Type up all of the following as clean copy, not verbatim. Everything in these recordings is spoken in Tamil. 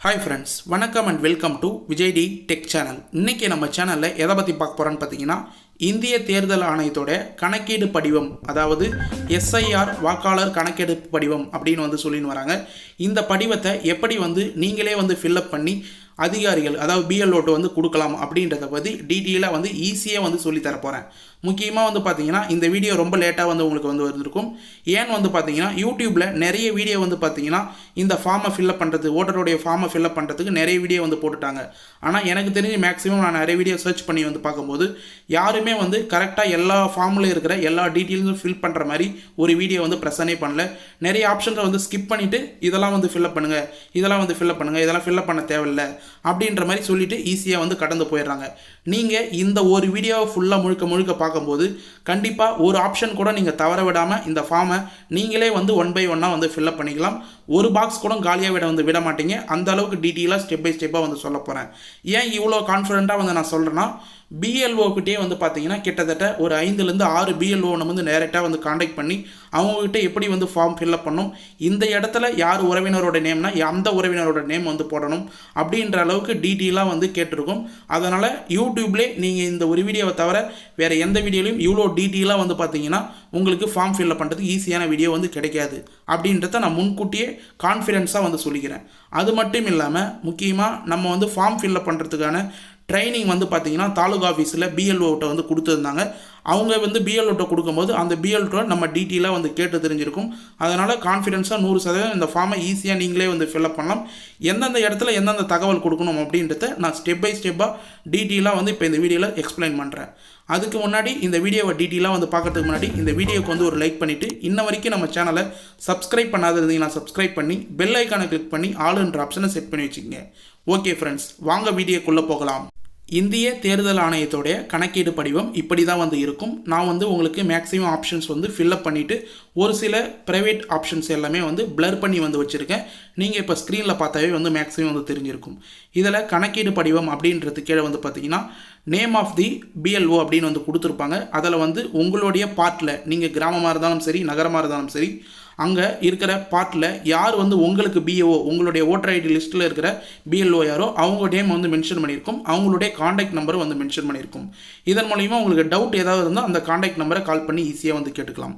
ஹாய் ஃப்ரெண்ட்ஸ், வணக்கம் and welcome to Vijay T tech channel. இன்றைக்கி நம்ம சேனலில் எதை பற்றி பார்க்க போகிறோன்னு பார்த்தீங்கன்னா, இந்திய தேர்தல் ஆணையத்தோட கணக்கீடு படிவம், அதாவது எஸ்ஐஆர் வாக்காளர் கணக்கெடு படிவம் அப்படின்னு சொல்லின்னு வராங்க. இந்த படிவத்தை எப்படி நீங்களே ஃபில்அப் பண்ணி அதிகாரிகள், அதாவது பிஎல்ஓட்டு கொடுக்கலாம் அப்படின்றத பற்றி டீட்டெயிலாக ஈஸியாக சொல்லி தரப்போகிறேன். முக்கியமாக பார்த்தீங்கன்னா இந்த வீடியோ ரொம்ப லேட்டாக உங்களுக்கு வந்திருக்கும். ஏன்னு பார்த்தீங்கன்னா யூடியூப்பில் நிறைய வீடியோ பார்த்தீங்கன்னா இந்த ஃபார்மை ஃபில்அப் பண்ணுறது, ஓட்டருடைய ஃபார்மை ஃபில்அப் பண்ணுறதுக்கு நிறைய வீடியோ போட்டுட்டாங்க. ஆனால் எனக்கு தெரிஞ்சு மேக்ஸிமம் நான் நிறைய வீடியோ சர்ச் பண்ணி பார்க்கும்போது யாருமே கரெக்டாக எல்லா ஃபார்மில் இருக்கிற எல்லா டீட்டெயில்ஸும் ஃபில் பண்ணுற மாதிரி ஒரு வீடியோ ப்ரெசனே பண்ணல. நிறைய ஆப்ஷன்ஸை ஸ்கிப் பண்ணிவிட்டு இதெல்லாம் ஃபில்அப் பண்ணுங்கள், இதெல்லாம் ஃபில்அப் பண்ணுங்கள், இதெல்லாம் ஃபில்அப் பண்ண தேவையில்லை அப்படின்ற மாதிரி சொல்லிவிட்டு ஈஸியாக கடந்து போயிடுறாங்க. நீங்கள் இந்த ஒரு வீடியோவை ஃபுல்லாக முழுக்க பார்க்கும்போது கண்டிப்பாக ஒரு ஆப்ஷன் கூட நீங்கள் தவற விடாமல் இந்த ஃபார்மை நீங்களே ஒன் பை ஒன்னாக ஃபில்அப் பண்ணிக்கலாம். ஒரு பாக்ஸ் கூட காலியாக விட மாட்டீங்க. அந்த அளவுக்கு டீட்டெயிலாக ஸ்டெப் பை ஸ்டெப்பாக சொல்ல போகிறேன். ஏன் இவ்வளோ கான்ஃபிடென்ட்டாக நான் சொல்கிறேன்னா, பிஎல்ஓக்கிட்டே பார்த்தீங்கன்னா கிட்டத்தட்ட ஒரு 5லேருந்து 6 பிஎல்ஓ நம்ம நேரட்டாக காண்டாக்ட் பண்ணி அவங்ககிட்ட எப்படி ஃபார்ம் ஃபில்அப் பண்ணணும், இந்த இடத்துல யார் உறவினரோட நேம்னா அந்த உறவினரோட நேம் போடணும் அப்படின்ற அளவுக்கு டீட்டெயிலாக கேட்டிருக்கோம். அதனால் யூடியூப்லேயே நீங்கள் இந்த ஒரு வீடியோவை தவிர வேறு எந்த வீடியோலையும் இவ்வளோ டீட்டெயிலாக பார்த்தீங்கன்னா உங்களுக்கு ஃபார்ம் ஃபில்அப் பண்ணுறதுக்கு ஈஸியான வீடியோ கிடைக்காது அப்படின்றத நான் முன்கூட்டியே கான்ஃபிடென்ஸாக சொல்லிக்கிறேன். அது மட்டும் இல்லாமல் முக்கியமாக நம்ம ஃபார்ம் ஃபில்அப் பண்ணுறதுக்கான ட்ரைனிங் பார்த்தீங்கன்னா தாலுகா ஆஃபீஸில் பிஎல்ஓட்ட கொடுத்துருந்தாங்க. அவங்க பிஎல்ஓட்ட கொடுக்கும்போது அந்த பிஎல்ஓ நம்ம டீட்டெயிலாக கேட்டு தெரிஞ்சிருக்கும். அதனால் கான்ஃபிடென்ஸாக 100% இந்த ஃபார்மை ஈஸியாக நீங்களே ஃபில்அப் பண்ணலாம். எந்தெந்த இடத்துல எந்தெந்த தகவல் கொடுக்கணும் அப்படின்றத நான் ஸ்டெப் பை ஸ்டெப்பாக டீட்டெயிலாக இப்போ இந்த வீடியோவில் எக்ஸ்பிளைன் பண்ணுறேன். அதுக்கு முன்னாடி இந்த வீடியோவை டீட்டெயிலாக பார்க்கறதுக்கு முன்னாடி இந்த வீடியோக்கு ஒரு லைக் பண்ணிவிட்டு இன்ன வரைக்கும் நம்ம சேனலை சப்ஸ்கிரைப் பண்ணாத இருந்தீங்கன்னா சப்ஸ்கிரைப் பண்ணி பெல் ஐக்கானை கிளிக் பண்ணி ஆளுன்ற ஆப்ஷனை செட் பண்ணி வச்சுக்கோங்க. ஓகே ஃப்ரெண்ட்ஸ், வாங்க வீடியோக்குள்ளே போகலாம். இந்திய தேர்தல் ஆணையத்தோடைய கணக்கீடு படிவம் இப்படி தான் இருக்கும். நான் உங்களுக்கு மேக்ஸிமம் ஆப்ஷன்ஸ் ஃபில்அப் பண்ணிவிட்டு ஒரு சில ப்ரைவேட் ஆப்ஷன்ஸ் எல்லாமே பிளர் பண்ணி வச்சுருக்கேன். நீங்கள் இப்போ ஸ்க்ரீனில் பார்த்தாவே மேக்ஸிமம் தெரிஞ்சிருக்கும். இதில் கணக்கீடு படிவம் அப்படின்றது கீழே பார்த்தீங்கன்னா நேம் ஆஃப் தி பிஎல்ஓ அப்படின்னு கொடுத்துருப்பாங்க. அதில் உங்களுடைய பார்ட்டில் நீங்கள் கிராமமாக இருந்தாலும் சரி, நகரமாக இருந்தாலும் சரி, அங்கே இருக்கிற பார்ட்டில் யார் உங்களுக்கு பிஏஓ, உங்களுடைய ஓட்டர் ஐடி லிஸ்ட்டில் இருக்கிற பிஎல்ஓ யாரோ அவங்க நேம் மென்ஷன் பண்ணியிருக்கும். அவங்களுடைய காண்டாக்ட் நம்பர் மென்ஷன் பண்ணியிருக்கும். இதன் மூலிமா உங்களுக்கு டவுட் ஏதாவது இருந்தால் அந்த காண்டாக்ட் நம்பரை கால் பண்ணி ஈஸியாக கேட்டுக்கலாம்.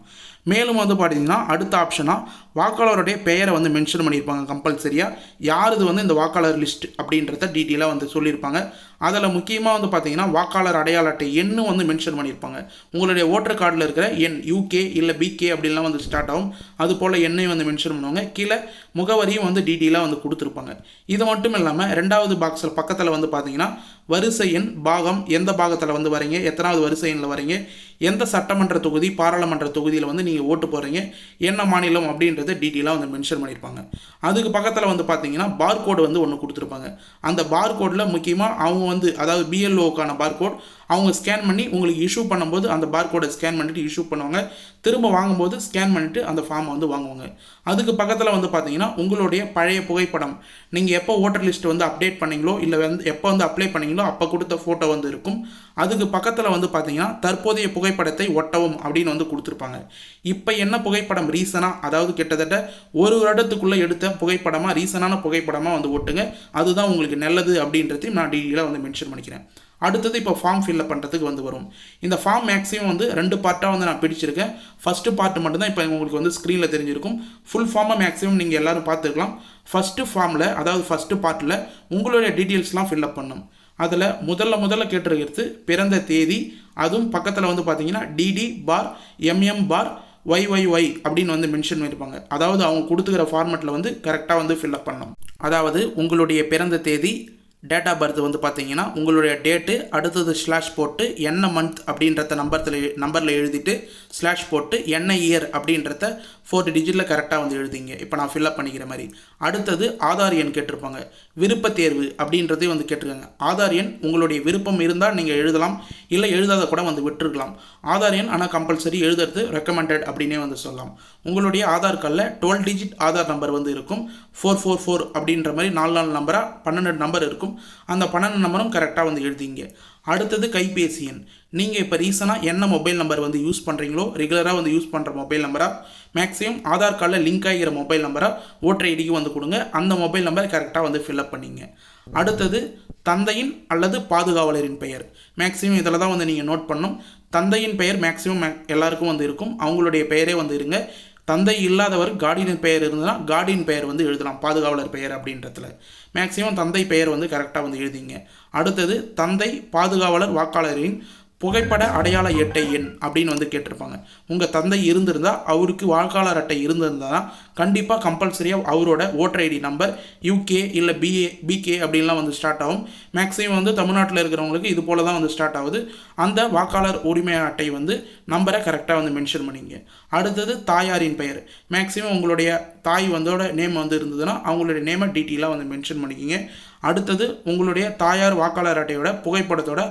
மேலும் பார்த்தீங்கன்னா அடுத்த ஆப்ஷனாக வாக்காளருடைய பெயரை மென்ஷன் பண்ணியிருப்பாங்க. கம்பல்சரியாக யார் இந்த வாக்காளர் லிஸ்ட் அப்படின்றத டீட்டெயிலாக சொல்லியிருப்பாங்க. அதில் முக்கியமாக பார்த்தீங்கன்னா வாக்காளர் அடையாள அட்டை எண்ணும் மென்ஷன் பண்ணியிருப்பாங்க. உங்களுடைய ஓட்டர் கார்டில் இருக்கிற எண் யூகே இல்லை பிகே அப்படின்லாம் ஸ்டார்ட் ஆகும். அது போல் எண்ணையும் மென்ஷன் பண்ணுவாங்க. கீழே முகவரியும் டீட்டெயிலாக கொடுத்துருப்பாங்க. இது மட்டும் இல்லாமல் ரெண்டாவது பாக்ஸில் பக்கத்தில் பார்த்தீங்கன்னா வரிசை எண், பாகம், எந்த பாகத்தில் வரீங்க, எத்தனாவது வரிசை எண்ணில் வரீங்க, எந்த சட்டமன்ற தொகுதி, பாராளுமன்ற தொகுதியில் நீங்கள் ஓட்டு போகிறீங்க, என்ன மாநிலம் அப்படின்றத டீட்டெயிலாக மென்ஷன் பண்ணியிருப்பாங்க. அதுக்கு பக்கத்தில் பார்த்தீங்கன்னா பார்கோடு ஒன்று கொடுத்துருப்பாங்க. அந்த பார்கோடில் முக்கியமாக அவங்க அதாவது பிஎல்ஓக்கான பார்கோட் அவங்க ஸ்கேன் பண்ணி உங்களுக்கு இஷ்யூ பண்ணும்போது அந்த பார்கோடை ஸ்கேன் பண்ணிவிட்டு இஷ்யூ பண்ணுவாங்க. திரும்ப வாங்கும்போது ஸ்கேன் பண்ணிவிட்டு அந்த ஃபார்மை வாங்குவாங்க. அதுக்கு பக்கத்தில் பார்த்தீங்கன்னா உங்களுடைய பழைய புகைப்படம், நீங்கள் எப்போ ஓட்டர் லிஸ்ட் அப்டேட் பண்ணீங்களோ இல்லை எப்போ அப்ளை பண்ணீங்களோ அப்போ கொடுத்த ஃபோட்டோ இருக்கும். அதுக்கு பக்கத்தில் பார்த்தீங்கன்னா தற்போதைய புகைப்படத்தை ஒட்டவும் அப்படின்னு கொடுத்துருப்பாங்க. இப்போ என்ன புகைப்படம் ரீசனாக, அதாவது கிட்டத்தட்ட ஒரு வருடத்துக்குள்ளே எடுத்த புகைப்படமாக, ரீசனான புகைப்படமாக ஒட்டுங்க. அதுதான் உங்களுக்கு நல்லது அப்படின்றதையும் நான் டீட்டெயிலாக மென்ஷன் பண்ணிக்கிறேன். அடுத்தது இப்போ ஃபார்ம் ஃபில்அப் பண்ணுறதுக்கு வரும். இந்த ஃபார்ம் மேக்ஸிமம் 2 பார்ட்டாக நான் பிடிச்சிருக்கேன். ஃபஸ்ட்டு பார்ட் மட்டும்தான் இப்போ உங்களுக்கு ஸ்க்ரீனில் தெரிஞ்சிருக்கும். ஃபுல் ஃபார்மை மேக்ஸிமம் நீங்கள் எல்லோரும் பார்த்துருக்கலாம். ஃபஸ்ட்டு ஃபார்மில், அதாவது ஃபஸ்ட்டு பார்ட்டில் உங்களுடைய டீட்டெயில்ஸ்லாம் ஃபில்அப் பண்ணணும். அதில் முதல்ல கேட்டிருக்கிறது பிறந்த தேதி, அதுவும் பக்கத்தில் பார்த்தீங்கன்னா டிடி பார் MM பார் YYY அப்படின்னு மென்ஷன் பண்ணியிருப்பாங்க. அதாவது அவங்க கொடுத்துக்கிற ஃபார்மெட்டில் கரெக்டாக ஃபில்அப் பண்ணணும். அதாவது உங்களுடைய பிறந்த தேதி, டேட் ஆஃப் பர்த் பார்த்தீங்கன்னா உங்களுடைய டேட்டு, அடுத்தது ஸ்லாஷ் போட்டு என்ன மந்த் அப்படின்றத நம்பரில் எழுதிட்டு ஸ்லாஷ் போட்டு என்ன இயர் அப்படின்றத 4 டிஜிட்டில் கரெக்டாக எழுதிங்க. இப்போ நான் ஃபில்அப் பண்ணிக்கிற மாதிரி. அடுத்தது ஆதார் எண் கேட்டிருப்பாங்க. விருப்ப தேர்வு அப்படின்றதே கேட்டிருக்காங்க. ஆதார் எண் உங்களுடைய விருப்பம் இருந்தால் நீங்கள் எழுதலாம், இல்லை எழுதாத கூட விட்டுருக்கலாம். ஆதார் எண் ஆனால் கம்பல்சரி எழுதுறது ரெக்கமெண்டட் அப்படின்னே சொல்லலாம். உங்களுடைய ஆதார் கார்டில் 12 டிஜிட் ஆதார் நம்பர் இருக்கும். 444 அப்படின்ற மாதிரி 4 நம்பராக 12 நம்பர் இருக்கும். அந்த 12 நம்பரும் கரெக்டாக எழுதிங்க. அடுத்தது கைபேசி எண். நீங்கள் இப்போ ரீசனாக என்ன மொபைல் நம்பர் வந்து யூஸ் பண்ணுறீங்களோ, ரெகுலராக வந்து யூஸ் பண்ணுற மொபைல் நம்பராக, மேக்ஸிமம் ஆதார் கார்டில் லிங்க் ஆகிற மொபைல் நம்பராக ஓட்டர் ஐடிக்கு வந்து கொடுங்க. அந்த மொபைல் நம்பர் கரெக்டாக வந்து ஃபில்அப் பண்ணிங்க. அடுத்தது தந்தையின் அல்லது பாதுகாவலரின் பெயர். மேக்ஸிமம் இதில் தான் வந்து நீங்கள் நோட் பண்ணணும். தந்தையின் பெயர் மேக்ஸிமம் எல்லாருக்கும் வந்து இருக்கும். அவங்களுடைய பெயரே வந்து இருங்க. தந்தை இல்லாதவர் கார்டியன் பெயர் இருந்ததுன்னா கார்டியன் பெயர் வந்து எழுதலாம், பாதுகாவலர் பெயர் அப்படின்றதுல. மேக்ஸிமம் தந்தை பெயர் வந்து கரெக்டாக வந்து எழுதிங்க. அடுத்தது தந்தை பாதுகாவலர் வாக்காளரின் புகைப்பட அடையாள அட்டை எண் அப்படின்னு வந்து கேட்டிருப்பாங்க. உங்கள் தந்தை இருந்திருந்தால், அவருக்கு வாக்காளர் அட்டை இருந்திருந்தால் கண்டிப்பாக கம்பல்சரியாக அவரோட ஓட்டர் ஐடி நம்பர் யூகே இல்லை பிகே அப்படின்லாம் வந்து ஸ்டார்ட் ஆகும். மேக்ஸிமம் வந்து தமிழ்நாட்டில் இருக்கிறவங்களுக்கு இது போல தான் வந்து ஸ்டார்ட் ஆகுது. அந்த வாக்காளர் உரிமை அட்டை வந்து நம்பரை கரெக்டாக வந்து மென்ஷன் பண்ணிங்க. அடுத்தது தாயாரின் பெயர். மேக்ஸிமம் உங்களுடைய தாய் வந்தோட நேம் வந்து இருந்ததுன்னா அவங்களுடைய நேமை டீட்டெயிலாக வந்து மென்ஷன் பண்ணிக்கிங்க. அடுத்தது உங்களுடைய தாயார் வாக்காளர் அட்டையோட புகைப்படத்தோட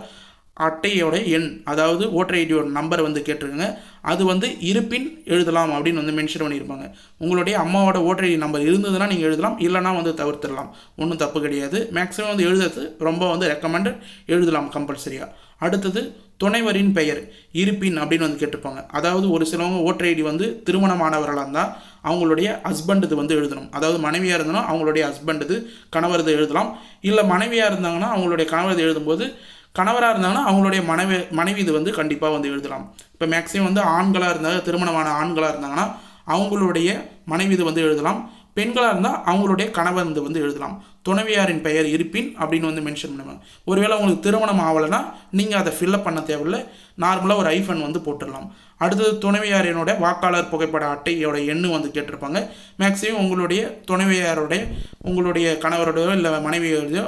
அட்டையோட எண், அதாவது ஓட்டர் ஐடியோட நம்பர் வந்து கேட்டிருக்குங்க. அது வந்து இருப்பின் எழுதலாம் அப்படின்னு வந்து மென்ஷன் பண்ணியிருப்பாங்க. உங்களுடைய அம்மாவோட ஓட்டர் ஐடி நம்பர் இருந்ததுன்னா நீங்கள் எழுதலாம், இல்லைனா வந்து தவிர்த்துடலாம், ஒன்றும் தப்பு கிடையாது. மேக்ஸிமம் வந்து எழுதுறது ரொம்ப வந்து ரெக்கமெண்டட், எழுதலாம் கம்பல்சரியாக. அடுத்தது துணைவரின் பெயர் இருப்பின் அப்படின்னு வந்து கேட்டிருப்பாங்க. அதாவது ஒரு சிலவங்க ஓட்டர் ஐடி வந்து திருமணமானவர்களாக இருந்தால் அவங்களுடைய ஹஸ்பண்டுது வந்து எழுதணும். அதாவது மனைவியாக இருந்தனா அவங்களுடைய ஹஸ்பண்டுது கணவரது எழுதலாம். இல்லை மனைவியாக இருந்தாங்கன்னா அவங்களுடைய கணவரது எழுதும்போது, கணவராக இருந்தாங்கன்னா அவங்களுடைய மனைவி இது வந்து கண்டிப்பாக வந்து எழுதலாம். இப்போ மேக்ஸிமம் வந்து ஆண்களாக இருந்தால், திருமணமான ஆண்களாக இருந்தாங்கன்னா அவங்களுடைய மனைவி இது வந்து எழுதலாம். பெண்களாக இருந்தால் அவங்களுடைய கணவர் வந்து எழுதலாம். துணைவியாரின் பெயர் இருப்பின் அப்படின்னு வந்து மென்ஷன் பண்ணுவாங்க. ஒருவேளை உங்களுக்கு திருமணம் ஆகலைன்னா நீங்கள் அதை ஃபில்அப் பண்ண தேவையில்லை, நார்மலாக ஒரு ஐஃபன் வந்து போட்டுடலாம். அடுத்தது துணைவியாரினோட வாக்காளர் புகைப்பட அட்டையோட எண்ணு வந்து கேட்டிருப்பாங்க. மேக்ஸிமம் உங்களுடைய துணைவியாரோடைய, உங்களுடைய கணவரோடையோ இல்லை மனைவியோடையோ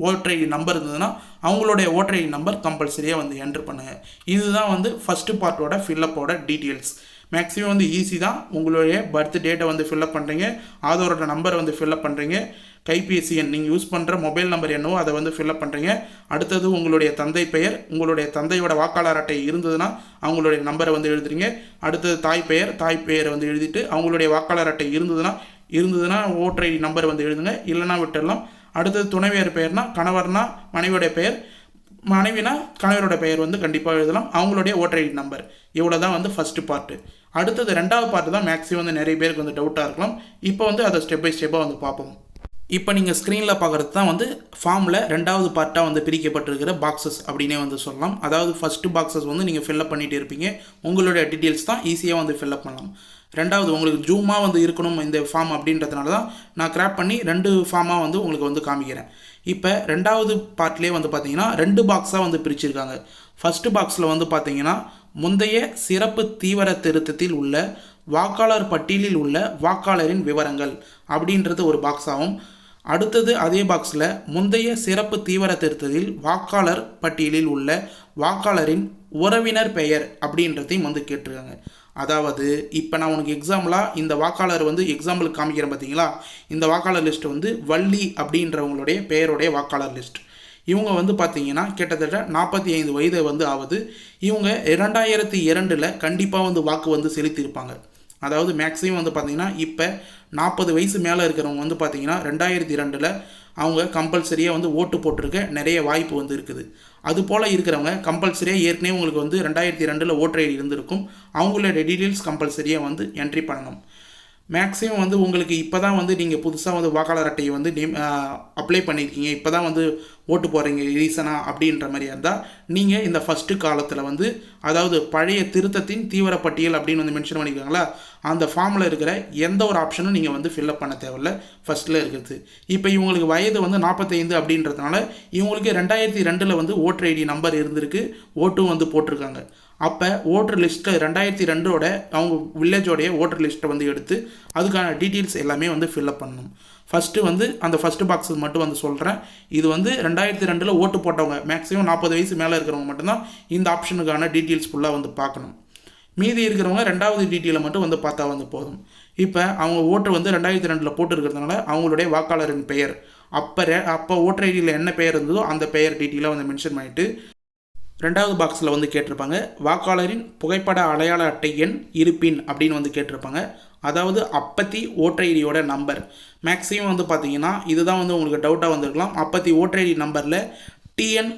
ஓட்டர் ஐடி நம்பர் இருந்ததுன்னா அவங்களுடைய ஓட்டர் ஐடி நம்பர் கம்பல்சரியாக வந்து என்ட்ரு பண்ணுங்கள். இதுதான் வந்து ஃபஸ்ட்டு பார்ட்டோட ஃபில்லப்போட டீட்டெயில்ஸ். மேக்ஸிமம் வந்து ஈஸி தான். உங்களுடைய பர்த் டேட்டை வந்து ஃபில்அப் பண்ணுறீங்க, ஆதாரோட நம்பரை வந்து ஃபில்அப் பண்ணுறீங்க, கைபேசி எண் நீங்கள் யூஸ் பண்ணுற மொபைல் நம்பர் என்னவோ அதை வந்து ஃபில்அப் பண்ணுறீங்க. அடுத்தது உங்களுடைய தந்தை பெயர், உங்களுடைய தந்தையோட வாக்காளர் அட்டை இருந்ததுன்னா அவங்களுடைய நம்பரை வந்து எழுதுறீங்க. அடுத்தது தாய் பெயரை வந்து எழுதிட்டு அவங்களுடைய வாக்காளர் அட்டை இருந்ததுன்னா ஓட்டர் ஐடி நம்பர் வந்து எழுதுங்க, இல்லைனா விட்டுடலாம். அடுத்தது துணைவியார் பெயர்னா, கணவர்னா மனைவியோடைய பெயர், மனைவினா கணவரோட பெயர் வந்து கண்டிப்பாக எழுதலாம், அவங்களுடைய ஓட்டர் ஐடி நம்பர். இவ்வளோ தான் வந்து ஃபஸ்ட்டு பார்ட்டு. அடுத்தது ரெண்டாவது பார்ட்டு தான் மேக்ஸிமம் வந்து நிறைய பேருக்கு வந்து டவுட்டாக இருக்கலாம். இப்போ வந்து அதை ஸ்டெப் பை ஸ்டெப்பாக வந்து பார்ப்போம். இப்போ நீங்கள் ஸ்க்ரீனில் பார்க்குறது தான் வந்து ஃபார்மில் ரெண்டாவது பார்ட்டாக வந்து பிரிக்கப்பட்டிருக்கிற பாக்ஸஸ் அப்படின்னே வந்து சொல்லலாம். அதாவது ஃபஸ்ட்டு பாக்ஸஸ் வந்து நீங்கள் ஃபில்அப் பண்ணிகிட்டு இருப்பீங்க, உங்களுடைய டீட்டெயில்ஸ் தான் ஈஸியாக வந்து ஃபில்அப் பண்ணலாம். ரெண்டாவது உங்களுக்கு ஜூமாக வந்து இருக்கணும் இந்த ஃபார்ம் அப்படின்றதுனால தான் நான் கிராப் பண்ணி 2 ஃபார்மாக வந்து உங்களுக்கு வந்து காமிக்கிறேன். இப்போ ரெண்டாவது பார்ட்லேயே வந்து பார்த்தீங்கன்னா 2 பாக்ஸாக வந்து பிரிச்சிருக்காங்க. ஃபஸ்ட்டு பாக்ஸில் வந்து பார்த்தீங்கன்னா முந்தைய சிறப்பு தீவிர திருத்தத்தில் உள்ள வாக்காளர் பட்டியலில் உள்ள வாக்காளரின் விவரங்கள் அப்படின்றது ஒரு பாக்ஸாகவும், அடுத்தது அதே பாக்ஸில் முந்தைய சிறப்பு தீவிர திருத்தத்தில் வாக்காளர் பட்டியலில் உள்ள வாக்காளரின் உறவினர் பெயர் அப்படின்றதையும் வந்து கேட்டிருக்காங்க. அதாவது இப்போ நான் உனக்கு எக்ஸாம்பிளாக இந்த வாக்காளர் வந்து எக்ஸாம்பிளுக்கு காமிக்கிறேன் பார்த்தீங்களா, இந்த வாக்காளர் லிஸ்ட் வந்து வள்ளி அப்படின்றவங்களுடைய பெயருடைய வாக்காளர் லிஸ்ட். இவங்க வந்து பார்த்தீங்கன்னா கிட்டத்தட்ட 45 வயது வந்து ஆகுது. இவங்க 2002 கண்டிப்பாக வந்து வாக்கு வந்து செலுத்தியிருப்பாங்க. அதாவது மேக்ஸிமம் வந்து பார்த்திங்கன்னா இப்போ 40 வயசு மேலே இருக்கிறவங்க வந்து பார்த்திங்கன்னா 2002 அவங்க கம்பல்சரியாக வந்து ஓட்டு போட்டிருக்க நிறைய வாய்ப்பு வந்து இருக்குது. அதுபோல் இருக்கிறவங்க கம்பல்சரியாக ஏற்கனவே உங்களுக்கு வந்து 2002 ஓட்டர் ஐடி இருந்திருக்கும், அவங்களோட டீட்டெயில்ஸ் கம்பல்சரியாக வந்து என்ட்ரி பண்ணணும். மேக்ஸிமம் வந்து உங்களுக்கு இப்போ தான் வந்து நீங்கள் புதுசாக வந்து வாக்காளர் அட்டையை வந்து அப்ளை பண்ணியிருக்கீங்க, இப்போ தான் வந்து ஓட்டு போடுறீங்க ரீசனாக அப்படின்ற மாதிரி இருந்தால் நீங்கள் இந்த ஃபஸ்ட்டு காலத்தில் வந்து, அதாவது பழைய திருத்தத்தின் தீவிர பட்டியல் அப்படின்னு வந்து மென்ஷன் பண்ணியிருக்காங்களா, அந்த ஃபார்மில் இருக்கிற எந்த ஒரு ஆப்ஷனும் நீங்கள் வந்து ஃபில்அப் பண்ண தேவையில்ல, ஃபஸ்ட்டில் இருக்கிறது. இப்போ இவங்களுக்கு வயது வந்து 45 அப்படின்றதுனால இவங்களுக்கு 2002 வந்து ஓட்டர் ஐடி நம்பர் இருந்திருக்கு, ஓட்டும் வந்து போட்டிருக்காங்க. அப்போ ஓட்டர் லிஸ்ட்டில் 2002 அவங்க வில்லேஜோடைய ஓட்டர் லிஸ்ட்டை வந்து எடுத்து அதுக்கான டீட்டெயில்ஸ் எல்லாமே வந்து ஃபில்அப் பண்ணணும். ஃபஸ்ட்டு வந்து அந்த ஃபஸ்ட்டு பாக்ஸு மட்டும் வந்து சொல்கிறேன். இது வந்து 2002 ஓட்டு போட்டவங்க மேக்ஸிமம் 40 வயசு மேலே இருக்கிறவங்க மட்டும்தான் இந்த ஆப்ஷனுக்கான டீட்டெயில்ஸ் ஃபுல்லாக வந்து பார்க்கணும். மீதி இருக்கிறவங்க ரெண்டாவது டீட்டெயிலை மட்டும் வந்து பார்த்தா வந்து போதும். இப்போ அவங்க ஓட்டு வந்து 2002 போட்டுருக்கிறதுனால அவங்களுடைய வாக்காளரின் பெயர் அப்போ ஓட்டர் ஐடியில் என்ன பெயர் இருந்ததோ அந்த பெயர் டீட்டெயிலாக வந்து மென்ஷன் பண்ணிவிட்டு, ரெண்டாவது பாக்ஸில் வந்து கேட்டிருப்பாங்க வாக்காளரின் புகைப்பட அடையாள அட்டை எண் இருப்பின் அப்படின்னு வந்து கேட்டிருப்பாங்க. அதாவது அப்பத்தி ஓட்டர் ஐடியோட நம்பர். மேக்ஸிமம் வந்து பார்த்தீங்கன்னா இதுதான் வந்து உங்களுக்கு டவுட்டாக வந்திருக்கலாம். அப்பத்தி ஓட்டர் ஐடி நம்பரில் TN/,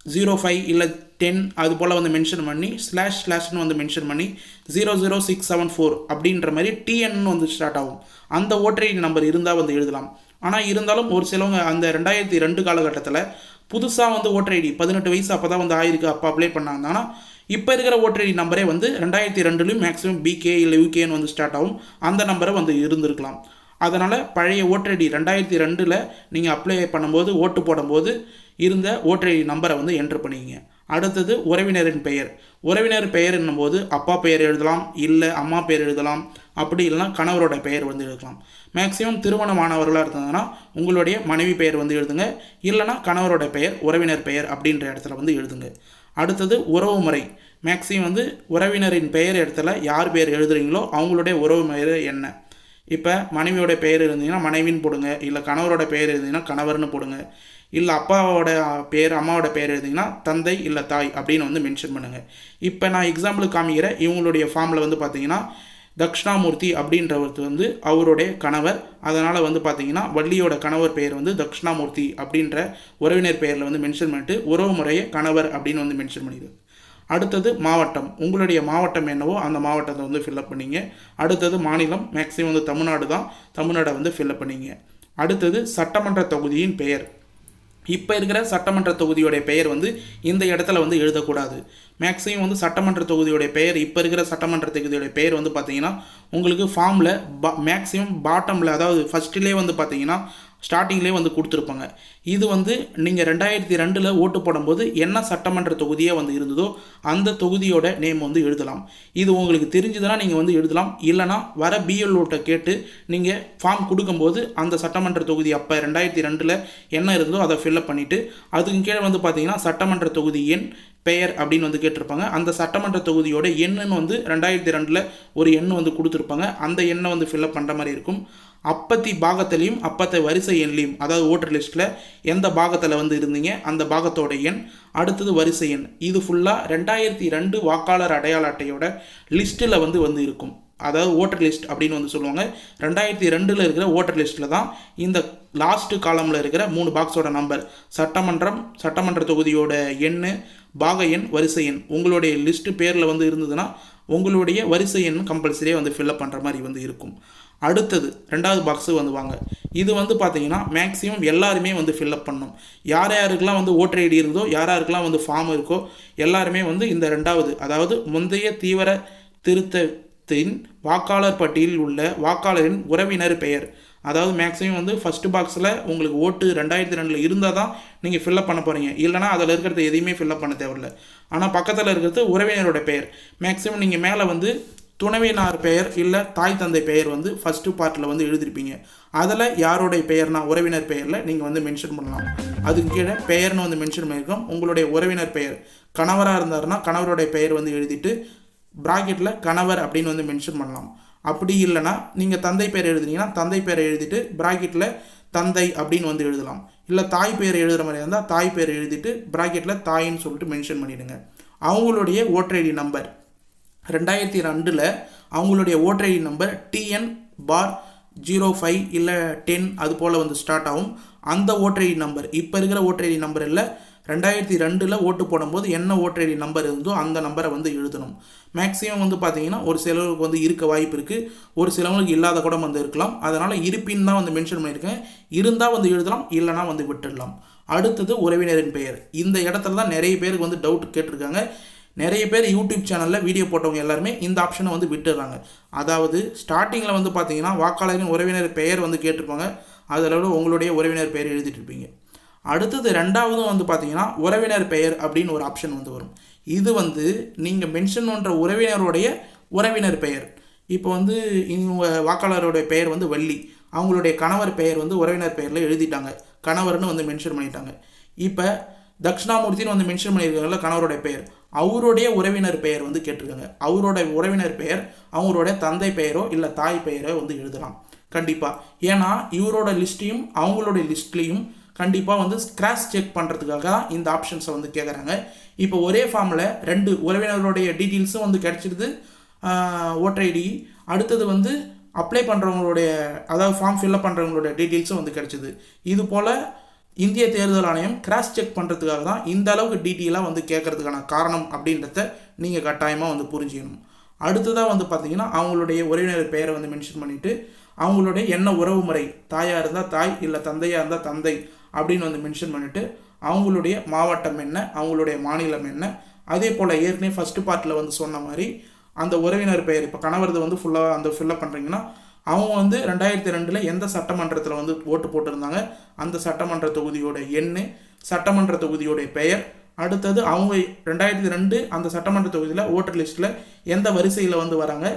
05 இல்லை 10 அது போல் வந்து மென்ஷன் பண்ணி //ன்னு வந்து மென்ஷன் பண்ணி 00674 அப்படின்ற மாதிரி டிஎன்னு வந்து ஸ்டார்ட் ஆகும். அந்த ஓட்டர் ஐடி நம்பர் இருந்தால் வந்து எழுதலாம். ஆனால் இருந்தாலும் ஒரு சிலவங்க அந்த 2002 காலகட்டத்தில் புதுசாக வந்து ஓட்டர் ஐடி 18 வயசு அப்போ தான் வந்து ஆயிருக்கு, அப்போ அப்ளை பண்ணாங்கன்னா இப்போ இருக்கிற ஓட்டர் ஐடி நம்பரே வந்து 2002லையும் மேக்ஸிமம் பிகே இல்லை யூகேன்னு வந்து ஸ்டார்ட் ஆகும். அந்த நம்பரை வந்து இருந்திருக்கலாம். அதனால் பழைய ஓட்டர் ஐடி 2002ல் நீங்கள் அப்ளை பண்ணும்போது ஓட்டு போடும்போது இருந்த ஓட்டர் ஐடி நம்பரை வந்து என்ட்ரு பண்ணிக்கிங்க. அடுத்தது உறவினரின் பெயர். உறவினர் பெயர் என்னும்போது அப்பா பெயர் எழுதலாம், இல்லை அம்மா பெயர் எழுதலாம், அப்படி இல்லைனா கணவரோட பெயர் வந்து எழுதலாம். மேக்ஸிமம் திருமணமானவர்களாக இருந்ததுன்னா உங்களுடைய மனைவி பெயர் வந்து எழுதுங்க, இல்லைனா கணவரோட பெயர் உறவினர் பெயர் அப்படின்ற இடத்துல வந்து எழுதுங்க. அடுத்தது உறவு முறை. மேக்ஸிமம் வந்து உறவினரின் பெயர் இடத்துல யார் பெயர் எழுதுறீங்களோ அவங்களுடைய உறவு முறை என்ன. இப்போ மனைவியோட பெயர் இருந்தீங்கன்னா மனைவின்னு போடுங்க, இல்லை கணவரோட பெயர் இருந்தீங்கன்னா கணவர்னு போடுங்க, இல்லை அப்பாவோட பேர் அம்மாவோட பேர் எழுதிங்கன்னா தந்தை இல்லை தாய் அப்படின்னு வந்து மென்ஷன் பண்ணுங்கள். இப்போ நான் எக்ஸாம்பிளுக்கு காமிக்கிறேன். இவங்களுடைய ஃபார்மில் வந்து பார்த்தீங்கன்னா தக்ஷணாமூர்த்தி அப்படின்றவர் வந்து அவருடைய கணவர். அதனால் வந்து பார்த்தீங்கன்னா வள்ளியோட கணவர் பெயர் வந்து தக்ஷணாமூர்த்தி அப்படின்ற உறவினர் பெயரில் வந்து மென்ஷன் பண்ணிட்டு உறவு முறையை கணவர் அப்படின்னு வந்து மென்ஷன் பண்ணிடுது. அடுத்தது மாவட்டம். உங்களுடைய மாவட்டம் என்னவோ அந்த மாவட்டத்தை வந்து ஃபில்அப் பண்ணிங்க. அடுத்தது மாநிலம். மேக்ஸிமம் வந்து தமிழ்நாடு தான், தமிழ்நாடை வந்து ஃபில்அப் பண்ணிங்க. அடுத்தது சட்டமன்ற தொகுதியின் பெயர். இப்போ இருக்கிற சட்டமன்ற தொகுதியோடைய பெயர் வந்து இந்த இடத்துல வந்து எழுதக்கூடாது. மேக்ஸிமம் வந்து சட்டமன்ற தொகுதியோடைய பெயர் இப்போ இருக்கிற சட்டமன்ற தொகுதியோடைய பெயர் வந்து பார்த்தீங்கன்னா உங்களுக்கு ஃபார்மில் மேக்ஸிமம் பாட்டமில், அதாவது ஃபஸ்ட்டிலே வந்து பார்த்தீங்கன்னா ஸ்டார்டிங்லேயே வந்து கொடுத்துருப்பாங்க. இது வந்து நீங்கள் 2002ல் ஓட்டு போடும்போது என்ன சட்டமன்ற தொகுதியாக வந்து இருந்ததோ அந்த தொகுதியோட நேம் வந்து எழுதலாம். இது உங்களுக்கு தெரிஞ்சதுன்னா நீங்கள் வந்து எழுதலாம், இல்லைனா வர பிஎல்ஓட்ட கேட்டு நீங்கள் ஃபார்ம் கொடுக்கும்போது அந்த சட்டமன்ற தொகுதி அப்போ 2002ல் என்ன இருந்ததோ அதை ஃபில்அப் பண்ணிவிட்டு அதுக்கு கீழே வந்து பார்த்தீங்கன்னா சட்டமன்ற தொகுதி எண் பெயர் அப்படின்னு வந்து கேட்டிருப்பாங்க. அந்த சட்டமன்ற தொகுதியோட எண்ணுன்னு வந்து 2002ல் ஒரு எண் வந்து கொடுத்துருப்பாங்க. அந்த எண்ணை வந்து ஃபில்அப் பண்ணுற மாதிரி இருக்கும். அப்பத்தி பாகத்திலையும் அப்பத்த வரிசை எண்லையும், அதாவது ஓட்டர் லிஸ்ட்டில் எந்த பாகத்தில் வந்து இருந்தீங்க அந்த பாகத்தோட எண், அடுத்தது வரிசை எண், இது ஃபுல்லாக 2002 வாக்காளர் அடையாள அட்டையோட லிஸ்ட்டில் வந்து இருக்கும். அதாவது ஓட்டர் லிஸ்ட் அப்படின்னு வந்து சொல்லுவாங்க. 2002ல் இருக்கிற ஓட்டர் லிஸ்ட்டில் தான் இந்த லாஸ்ட்டு காலமில் இருக்கிற 3 பாக்ஸோட நம்பர், சட்டமன்ற தொகுதியோட எண், பாக எண், வரிசை எண், உங்களுடைய லிஸ்ட்டு பேரில் வந்து இருந்ததுன்னா உங்களுடைய வரிசை எண் கம்பல்சரியாக வந்து ஃபில்அப் பண்ணுற மாதிரி வந்து இருக்கும். அடுத்தது 2வது பாக்ஸு வந்து வாங்க. இது வந்து பார்த்தீங்கன்னா மேக்ஸிமம் எல்லாருமே வந்து ஃபில்அப் பண்ணணும். யாருக்கெல்லாம் வந்து ஓட்டர் ஐடி இருந்தோ, யாருக்கெல்லாம் வந்து ஃபார்ம் இருக்கோ எல்லாருமே வந்து இந்த 2வது, அதாவது முந்தைய தீவிர திருத்தத்தின் வாக்காளர் பட்டியலில் உள்ள வாக்காளரின் உறவினர் பெயர், அதாவது மேக்ஸிமம் வந்து ஃபஸ்ட்டு பாக்ஸில் உங்களுக்கு ஓட்டு 2002ல் இருந்தால் தான் நீங்கள் ஃபில்அப் பண்ண போகிறீங்க, இல்லைனா அதில் இருக்கிறது எதையுமே ஃபில்அப் பண்ண தேவையில்லை. ஆனால் பக்கத்தில் இருக்கிறது உறவினரோட பெயர். மேக்ஸிமம் நீங்கள் மேலே வந்து துணைவினார் பெயர் இல்லை தாய் தந்தை பெயர் வந்து ஃபஸ்ட்டு பார்ட்டில் வந்து எழுதிருப்பீங்க. அதில் யாருடைய பெயர்னா உறவினர் பெயரில் நீங்கள் வந்து மென்ஷன் பண்ணலாம். அதுக்கு கீழே பெயர்னு வந்து மென்ஷன் பண்ணியிருக்கோம். உங்களுடைய உறவினர் பெயர் கணவராக இருந்தாருன்னா கணவருடைய பெயர் வந்து எழுதிட்டு ப்ராக்கெட்டில் கணவர் அப்படின்னு வந்து மென்ஷன் பண்ணலாம். அப்படி இல்லைனா நீங்கள் தந்தை பெயர் எழுதுனீங்கன்னா தந்தை பெயரை எழுதிட்டு ப்ராக்கெட்டில் தந்தை அப்படின்னு வந்து எழுதலாம். இல்லை தாய் பெயர் எழுதுகிற மாதிரி இருந்தால் தாய் பெயர் எழுதிட்டு ப்ராக்கெட்டில் தாயின்னு சொல்லிட்டு மென்ஷன் பண்ணிவிடுங்க. அவங்களுடைய ஓட்டர் ஐடி நம்பர் 2002ல் அவங்களுடைய ஓட்டர் ஐடி நம்பர் TN/05 இல்லை 10 அது போல் வந்து ஸ்டார்ட் ஆகும். அந்த ஓட்டர் ஐடி நம்பர் இப்போ இருக்கிற ஓட்டர் ஐடி நம்பர் இல்லை, 2002ல் ஓட்டு போடும்போது என்ன ஓட்டர் ஐடி நம்பர் இருந்தோ அந்த நம்பரை வந்து எழுதணும். மேக்ஸிமம் வந்து பார்த்தீங்கன்னா ஒரு சிலருக்கு வந்து இருக்க வாய்ப்பு இருக்குது, ஒரு சிலவங்களுக்கு இல்லாத கூட வந்து இருக்கலாம். அதனால் இருப்பின் தான் வந்து மென்ஷன் பண்ணியிருக்கேன். இருந்தால் வந்து எழுதலாம், இல்லைனா வந்து விட்டுடலாம். அடுத்தது உறவினரின் பெயர். இந்த இடத்துல தான் நிறைய பேருக்கு வந்து டவுட் கேட்டிருக்காங்க. நிறைய பேர் யூடியூப் சேனலில் வீடியோ போட்டவங்க எல்லாருமே இந்த ஆப்ஷனை வந்து விட்டுடுறாங்க. அதாவது ஸ்டார்டிங்கில் வந்து பார்த்தீங்கன்னா வாக்காளரின் உறவினர் பெயர் வந்து கேட்டிருப்பாங்க, அதில் உங்களுடைய உறவினர் பெயர் எழுதிட்டு இருப்பீங்க. அடுத்தது 2வதும் வந்து பார்த்தீங்கன்னா உறவினர் பெயர் அப்படின்னு ஒரு ஆப்ஷன் வந்து வரும். இது வந்து நீங்கள் மென்ஷன் பண்ணுற உறவினருடைய உறவினர் பெயர். இப்போ வந்து இவங்க வாக்காளருடைய பெயர் வந்து வள்ளி, அவங்களுடைய கணவர் பெயர் வந்து உறவினர் பெயரில் எழுதிட்டாங்க, கணவர்னு வந்து மென்ஷன் பண்ணிட்டாங்க. இப்போ தக்ஷணாமூர்த்தின்னு வந்து மென்ஷன் பண்ணியிருக்காங்கல்ல கணவருடைய பெயர், அவருடைய உறவினர் பெயர் வந்து கேட்டிருக்காங்க. அவரோட உறவினர் பெயர் அவங்களுடைய தந்தை பெயரோ இல்லை தாய் பெயரோ வந்து எழுதலாம் கண்டிப்பாக. ஏன்னா இவரோட லிஸ்ட்டையும் அவங்களுடைய லிஸ்ட்லேயும் கண்டிப்பாக வந்து ஸ்க்ராச் செக் பண்ணுறதுக்காக தான் இந்த ஆப்ஷன்ஸை வந்து கேட்குறாங்க. இப்போ ஒரே ஃபார்மில் 2 உறவினர்களுடைய டீட்டெயில்ஸும் வந்து கிடச்சிடுது, ஓட்டர் ஐடி. அடுத்தது வந்து அப்ளை பண்ணுறவங்களுடைய, அதாவது ஃபார்ம் ஃபில்அப் பண்ணுறவங்களுடைய டீட்டெயில்ஸும் வந்து கிடச்சிது. இது போல் இந்திய தேர்தல் ஆணையம் கிராஸ் செக் பண்ணுறதுக்காக தான் இந்த அளவுக்கு டீட்டெயிலாக வந்து கேட்கறதுக்கான காரணம் அப்படின்றத நீங்கள் கட்டாயமாக வந்து புரிஞ்சுக்கணும். அடுத்ததாக வந்து பார்த்தீங்கன்னா அவங்களுடைய உறவினர் பெயரை வந்து மென்ஷன் பண்ணிவிட்டு அவங்களுடைய என்ன உறவு முறை, தாயாக இருந்தால் தாய், இல்லை தந்தையாக இருந்தால் தந்தை அப்படின்னு வந்து மென்ஷன் பண்ணிவிட்டு அவங்களுடைய மாவட்டம் என்ன, அவங்களுடைய மாநிலம் என்ன, அதே போல் ஏற்கனவே ஃபஸ்ட்டு பார்ட்டில் வந்து சொன்ன மாதிரி அந்த உறவினர் பெயர் இப்போ கணவரது வந்து ஃபுல்லாக அந்த ஃபில்லப் பண்ணுறீங்கன்னா அவங்க வந்து 2002 எந்த சட்டமன்றத்தில் வந்து ஓட்டு போட்டிருந்தாங்க, அந்த சட்டமன்ற தொகுதியோட எண், சட்டமன்ற தொகுதியோடைய பெயர், அடுத்தது அவங்க 2002 அந்த சட்டமன்ற தொகுதியில் ஓட்டர் லிஸ்ட்டில் எந்த வரிசையில் வந்து வராங்க,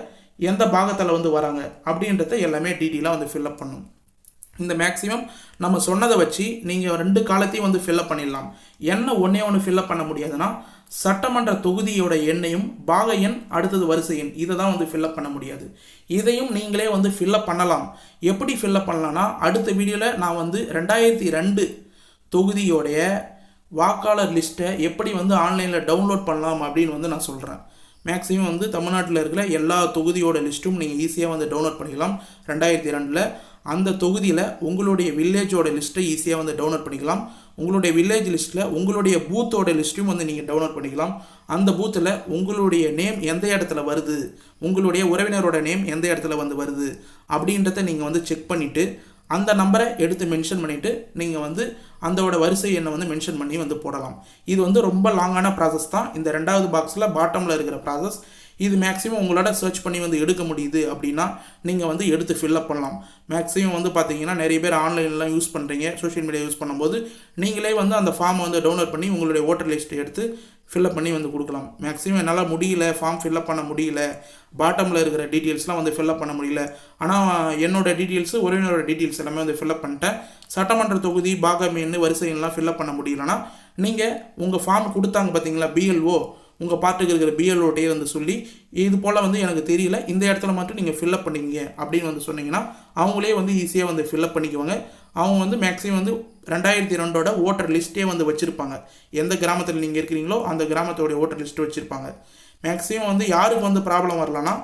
எந்த பாகத்தில் வந்து வராங்க அப்படின்றத எல்லாமே டீட்டெயிலாக வந்து ஃபில்லப் பண்ணணும். இந்த மேக்ஸிமம் நம்ம சொன்னதை வச்சு நீங்கள் 2 காலத்தையும் வந்து ஃபில்லப் பண்ணிடலாம். என்ன ஒன்று ஃபில்லப் பண்ண முடியாதுன்னா சட்டமன்ற தொகுதியோட எண்ணையும் பாக எண் அடுத்தது வரிசை எண் இதை தான் வந்து ஃபில்லப் பண்ண முடியாது. இதையும் நீங்களே வந்து ஃபில்லப் பண்ணலாம். எப்படி ஃபில்லப் பண்ணலான்னா அடுத்த வீடியோவில் நான் வந்து 2002 தொகுதியோடைய வாக்காளர் லிஸ்ட்டை எப்படி வந்து ஆன்லைனில் டவுன்லோட் பண்ணலாம் அப்படின்னு வந்து நான் சொல்கிறேன். மேக்ஸிமம் வந்து தமிழ்நாட்டில் இருக்கிற எல்லா தொகுதியோட லிஸ்ட்டும் நீங்கள் ஈஸியாக வந்து டவுன்லோட் பண்ணிக்கலாம். 2002 அந்த தொகுதியில் உங்களுடைய வில்லேஜோட லிஸ்ட்டை ஈஸியாக வந்து டவுன்லோட் பண்ணிக்கலாம். உங்களுடைய வில்லேஜ் லிஸ்ட்டில் உங்களுடைய பூத்தோட லிஸ்ட்டையும் வந்து நீங்கள் டவுன்லோட் பண்ணிக்கலாம். அந்த பூத்தில் உங்களுடைய நேம் எந்த இடத்துல வருது, உங்களுடைய உறவினரோட நேம் எந்த இடத்துல வந்து வருது அப்படின்றத நீங்கள் வந்து செக் பண்ணிவிட்டு அந்த நம்பரை எடுத்து மென்ஷன் பண்ணிவிட்டு நீங்கள் வந்து அதோட வரிசை எண்ணை வந்து மென்ஷன் பண்ணி வந்து போடலாம். இது வந்து ரொம்ப லாங்கான ப்ராசஸ் தான். இந்த 2வது பாக்ஸில் பாட்டமில் இருக்கிற ப்ராசஸ் இது மேக்ஸிமம் உங்களோட சர்ச் பண்ணி வந்து எடுக்க முடியுது அப்படின்னா நீங்கள் வந்து எடுத்து ஃபில்லப் பண்ணலாம். மேக்ஸிமம் வந்து பார்த்தீங்கன்னா நிறைய பேர் ஆன்லைன்லாம் யூஸ் பண்ணுறீங்க, சோஷியல் மீடியா யூஸ் பண்ணும்போது நீங்களே வந்து அந்த ஃபார்மை வந்து டவுன்லோட் பண்ணி உங்களுடைய ஓட்டர் லிஸ்ட்டை எடுத்து ஃபில்லப் பண்ணி வந்து கொடுக்கலாம். மேக்ஸிமம் என்னால் முடியல, ஃபார்ம் ஃபில்லப் பண்ண முடியல, பாட்டமில் இருக்கிற டீட்டெயில்ஸ்லாம் வந்து ஃபில்லப் பண்ண முடியல, ஆனால் என்னோடய டீட்டெயில்ஸு உறவினரோட டீட்டெயில்ஸ் எல்லாமே வந்து ஃபில்லப் பண்ணிட்டேன், சட்டமன்ற தொகுதி பாகம் எண் வரிசை எண்ணெலாம் ஃபில்லப் பண்ண முடியலன்னா நீங்கள் உங்கள் ஃபார்ம் கொடுத்தாங்க பார்த்தீங்களா பிஎல்ஓ, உங்கள் பார்ட்டுக்கு இருக்கிற பிஎல்ஓட்டையே வந்து சொல்லி இது போல் வந்து எனக்கு தெரியல, இந்த இடத்துல மட்டும் நீங்கள் ஃபில்லப் பண்ணிங்க அப்படின்னு வந்து சொன்னீங்கன்னா அவங்களே வந்து ஈஸியாக வந்து ஃபில்லப் பண்ணிக்குவாங்க. அவங்க வந்து மேக்ஸிமம் வந்து 2002 ஓட்டர் லிஸ்ட்டே வந்து வச்சுருப்பாங்க. எந்த கிராமத்தில் நீங்கள் இருக்கிறீங்களோ அந்த கிராமத்தோடைய ஓட்டர் லிஸ்ட்டு வச்சுருப்பாங்க. மேக்ஸிமம் வந்து யாருக்கு வந்து ப்ராப்ளம் வரலன்னா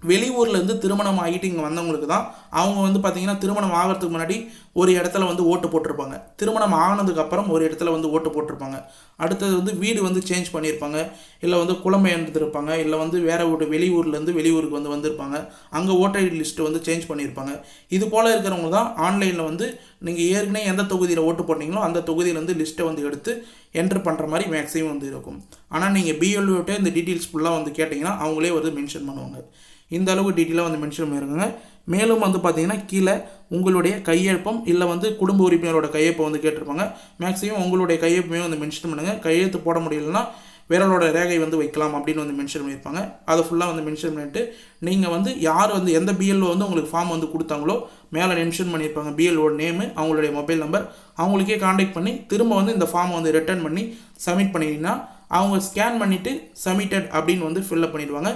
வெளியூர்லேருந்து திருமணம் ஆகிட்டு இங்கே வந்தவங்களுக்கு தான். அவங்க வந்து பார்த்திங்கன்னா திருமணம் ஆகிறதுக்கு முன்னாடி ஒரு இடத்துல வந்து ஓட்டு போட்டிருப்பாங்க, திருமணம் ஆனதுக்கப்புறம் ஒரு இடத்துல வந்து ஓட்டு போட்டிருப்பாங்க, அடுத்தது வந்து வீடு வந்து சேஞ்ச் பண்ணியிருப்பாங்க, இல்லை வந்து குழம்பெயர்ந்துருப்பாங்க, இல்லை வந்து வேறு ஒரு வெளியூர்லேருந்து வெளியூருக்கு வந்து வந்திருப்பாங்க, அங்கே ஓட்டர் லிஸ்ட்டு வந்து சேஞ்ச் பண்ணியிருப்பாங்க. இது போல் இருக்கிறவங்க தான் ஆன்லைனில் வந்து நீங்கள் ஏற்கனவே எந்த தொகுதியில் ஓட்டு போட்டிங்களோ அந்த தொகுதியிலேருந்து லிஸ்ட்டை வந்து எடுத்து என்ட்ரு பண்ணுற மாதிரி மேக்ஸிமம் வந்து இருக்கும். ஆனால் நீங்கள் பிஎல்ஓட்டே இந்த டீட்டெயில்ஸ் ஃபுல்லாக வந்து கேட்டிங்கன்னா அவங்களே வந்து மென்ஷன் பண்ணுவாங்க. இந்த அளவுக்கு டீட்டெயிலாக வந்து மென்ஷன் பண்ணியிருக்காங்க. மேலும் வந்து பார்த்தீங்கன்னா கீழே உங்களுடைய கையொப்பம் இல்லை வந்து குடும்ப உறுப்பினரோட கையொப்பம் வந்து கேட்டிருப்பாங்க. மேக்ஸிமம் உங்களுடைய கையொப்பமே வந்து மென்ஷன் பண்ணுங்கள். கையெழுத்து போட முடியலன்னா விரலோட ரேகை வந்து வைக்கலாம் அப்படின்னு வந்து மென்ஷன் பண்ணியிருப்பாங்க. அதை ஃபுல்லாக வந்து மென்ஷன் பண்ணிவிட்டு நீங்கள் வந்து யார் வந்து எந்த பிஎல்ஓ வந்து உங்களுக்கு ஃபார்ம் வந்து கொடுத்தாங்களோ மேலே மென்ஷன் பண்ணியிருப்பாங்க பிஎல்ஓ நேமு, அவங்களுடைய மொபைல் நம்பர், அவங்களுக்கே காண்டாக்ட் பண்ணி திரும்ப வந்து இந்த ஃபார்மை வந்து ரிட்டர்ன் பண்ணி சப்மிட் பண்ணிங்கன்னா அவங்க ஸ்கேன் பண்ணிவிட்டு சப்மிட்டட் அப்படின்னு வந்து ஃபில்லப் பண்ணிடுவாங்க.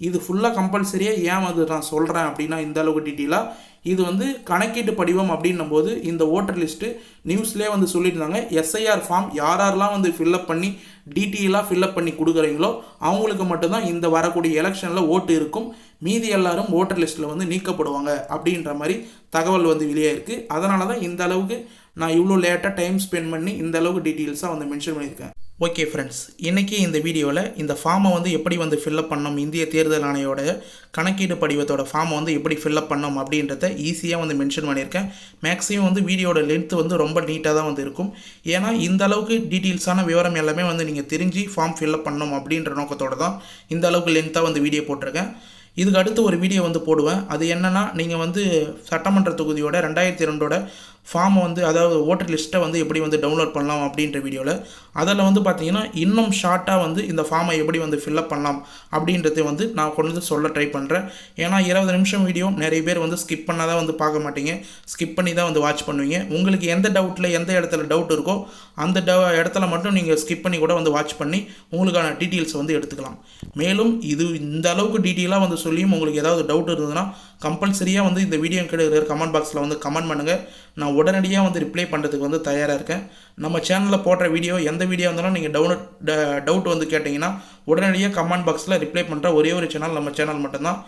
இது ஃபுல்லாக கம்பல்சரியாக ஏன் வந்து நான் சொல்கிறேன் அப்படின்னா இந்த அளவுக்கு டீட்டெயிலாக இது வந்து கணக்கீட்டு படிவம் அப்படின்னும் போது இந்த ஓட்டர் லிஸ்ட்டு நியூஸ்லேயே வந்து சொல்லியிருந்தாங்க. எஸ்ஐஆர் ஃபார்ம் யாரெல்லாம் வந்து ஃபில்லப் பண்ணி டீட்டெயிலாக ஃபில்லப் பண்ணி கொடுக்குறீங்களோ அவங்களுக்கு மட்டும்தான் இந்த வரக்கூடிய எலெக்ஷனில் ஓட்டு இருக்கும், மீதி எல்லாரும் ஓட்டர் லிஸ்ட்டில் வந்து நீக்கப்படுவாங்க அப்படின்ற மாதிரி தகவல் வந்து வெளியே இருக்குது. அதனால தான் இந்த அளவுக்கு நான் இவ்வளோ லேட்டாக டைம் ஸ்பெண்ட் பண்ணி இந்த அளவுக்கு டீட்டெயில்ஸாக வந்து மென்ஷன் பண்ணியிருக்கேன். ஓகே ஃப்ரெண்ட்ஸ், இன்றைக்கி இந்த வீடியோவில் இந்த ஃபார்மை வந்து எப்படி வந்து ஃபில்லப் பண்ணோம், இந்திய தேர்தல் ஆணையோட கணக்கீடு படிவத்தோட ஃபார்மை வந்து எப்படி ஃபில்லப் பண்ணோம் அப்படின்றத ஈஸியாக வந்து மென்ஷன் பண்ணியிருக்கேன். மேக்ஸிமம் வந்து வீடியோட லென்த்து வந்து ரொம்ப நீட்டாக தான் வந்து இருக்கும். ஏன்னா இந்த அளவுக்கு டீட்டெயில்ஸான விவரம் எல்லாமே வந்து நீங்கள் தெரிஞ்சு ஃபார்ம் ஃபில்லப் பண்ணோம் அப்படின்ற நோக்கத்தோடு தான் இந்த அளவுக்கு லென்த்தாக வந்து வீடியோ போட்டிருக்கேன். இதுக்கு அடுத்து ஒரு வீடியோ வந்து போடுவேன். அது என்னென்னா நீங்கள் வந்து சட்டமன்ற தொகுதியோட 2002 ஃபார்மை வந்து அதாவது ஓட்டர் லிஸ்ட்டை வந்து எப்படி வந்து டவுன்லோட் பண்ணலாம் அப்படின்ற வீடியோவில் அதில் வந்து பார்த்தீங்கன்னா இன்னும் ஷார்ட்டாக வந்து இந்த ஃபார்மை எப்படி வந்து ஃபில்லப் பண்ணலாம் அப்படின்றத வந்து நான் கொண்டு வந்து சொல்ல ட்ரை பண்ணுறேன். ஏன்னா 20 நிமிஷம் வீடியோ நிறைய பேர் வந்து ஸ்கிப் பண்ணால் தான் வந்து பார்க்க மாட்டீங்க, ஸ்கிப் பண்ணி தான் வந்து வாட்ச் பண்ணுவீங்க. உங்களுக்கு எந்த டவுட்டில் எந்த இடத்துல டவுட் இருக்கோ அந்த இடத்துல மட்டும் நீங்கள் ஸ்கிப் பண்ணி கூட வந்து வாட்ச் பண்ணி உங்களுக்கான டீட்டெயில்ஸ் வந்து எடுத்துக்கலாம். மேலும் இது இந்த அளவுக்கு டீட்டெயிலாக வந்து சொல்லியும் உங்களுக்கு ஏதாவது டவுட் இருந்ததுன்னா கம்பல்சரியாக வந்து இந்த வீடியோ கீழே இருக்கிற கமெண்ட் பாக்ஸில் வந்து கமெண்ட் பண்ணுங்கள். நான் உடனடியாக வந்து ரிப்ளை பண்ணுறதுக்கு வந்து தயாராக இருக்கேன். நம்ம சேனலில் போடுற வீடியோ எந்த வீடியோ இருந்தாலும் நீங்கள் டவுட் வந்து கேட்டிங்கன்னா உடனடியாக கமெண்ட் பாக்ஸில் ரிப்ளை பண்ணுற ஒரே ஒரு சேனல் நம்ம சேனல் மட்டும்தான்.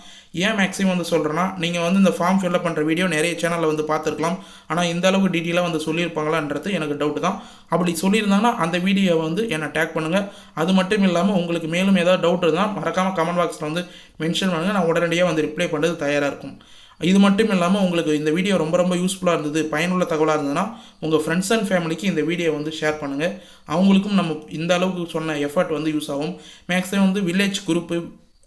ஏன் மேக்ஸிமம் வந்து சொல்கிறேன்னா, நீங்கள் வந்து இந்த ஃபார்ம் ஃபில்அப் பண்ணுற வீடியோ நிறைய சேனலில் வந்து பார்த்துருக்கலாம். ஆனால் இந்த அளவுக்கு டீட்டெயிலாக வந்து சொல்லியிருப்பாங்களான்றது எனக்கு டவுட்டு தான். அப்படி சொல்லியிருந்தாங்கன்னா அந்த வீடியோவை வந்து என்னை டேக் பண்ணுங்கள். அது மட்டும் இல்லாமல் உங்களுக்கு மேலும் ஏதாவது டவுட் இருந்தால் மறக்காமல் கமெண்ட் பாக்ஸில் வந்து மென்ஷன் பண்ணுங்கள். நான் உடனடியாக வந்து ரிப்ளை பண்ணுறது தயாராக இருக்கும். இது மட்டும் இல்லாமல் உங்களுக்கு இந்த வீடியோ ரொம்ப யூஸ்ஃபுல்லாக இருந்தது, பயனுள்ள தகவலாக இருந்ததுன்னா உங்கள் ஃப்ரெண்ட்ஸ் அண்ட் ஃபேமிலிக்கு இந்த வீடியோ வந்து ஷேர் பண்ணுங்கள். அவங்களுக்கும் நம்ம இந்த அளவுக்கு சொன்ன எஃபர்ட் வந்து யூஸ் ஆகும். மேக்ஸிமம் வந்து வில்லேஜ் குரூப்பு,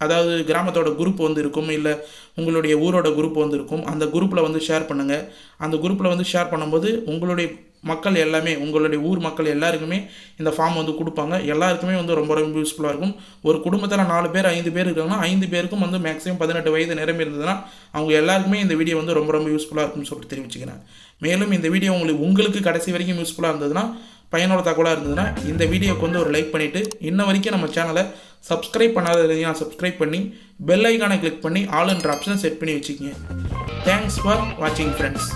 அதாவது கிராமத்தோட குரூப் வந்து இருக்கும், இல்லை உங்களுடைய ஊரோட குரூப் வந்து இருக்கும். அந்த குரூப்பில் வந்து ஷேர் பண்ணுங்கள். அந்த குரூப்பில் வந்து ஷேர் பண்ணும்போது உங்களுடைய மக்கள் எல்லாமே, உங்களுடைய ஊர் மக்கள் எல்லாருக்குமே இந்த ஃபார்ம் வந்து கொடுப்பாங்க. எல்லாருக்குமே வந்து ரொம்ப யூஸ்ஃபுல்லாக இருக்கும். ஒரு குடும்பத்தில் 4 பேர் 5 பேர் இருக்காங்கன்னா 5 பேருக்கும் வந்து மேக்ஸிமம் 18 வயது நிரம்பி இருந்ததுன்னா அவங்க எல்லாருக்குமே இந்த வீடியோ வந்து ரொம்ப யூஸ்ஃபுல்லாக இருக்கும்னு சொல்லிட்டு தெரிவிச்சுக்கிறேன். மேலும் இந்த வீடியோ உங்களுக்கு கடைசி வரைக்கும் யூஸ்ஃபுல்லாக இருந்ததுன்னா, பயனுள்ள தகவலாக இருந்ததுன்னா இந்த வீடியோக்கு வந்து ஒரு லைக் பண்ணிவிட்டு, இன்ன வரைக்கும் நம்ம சேனலை சப்ஸ்கிரைப் பண்ணாதீங்கன்னா சப்ஸ்கிரைப் பண்ணி பெல் ஐக்கானை கிளிக் பண்ணி ஆல் என்ற ஆப்ஷனை செட் பண்ணி வச்சுக்கோங்க. தேங்க்ஸ் ஃபார் வாட்சிங் ஃப்ரெண்ட்ஸ்.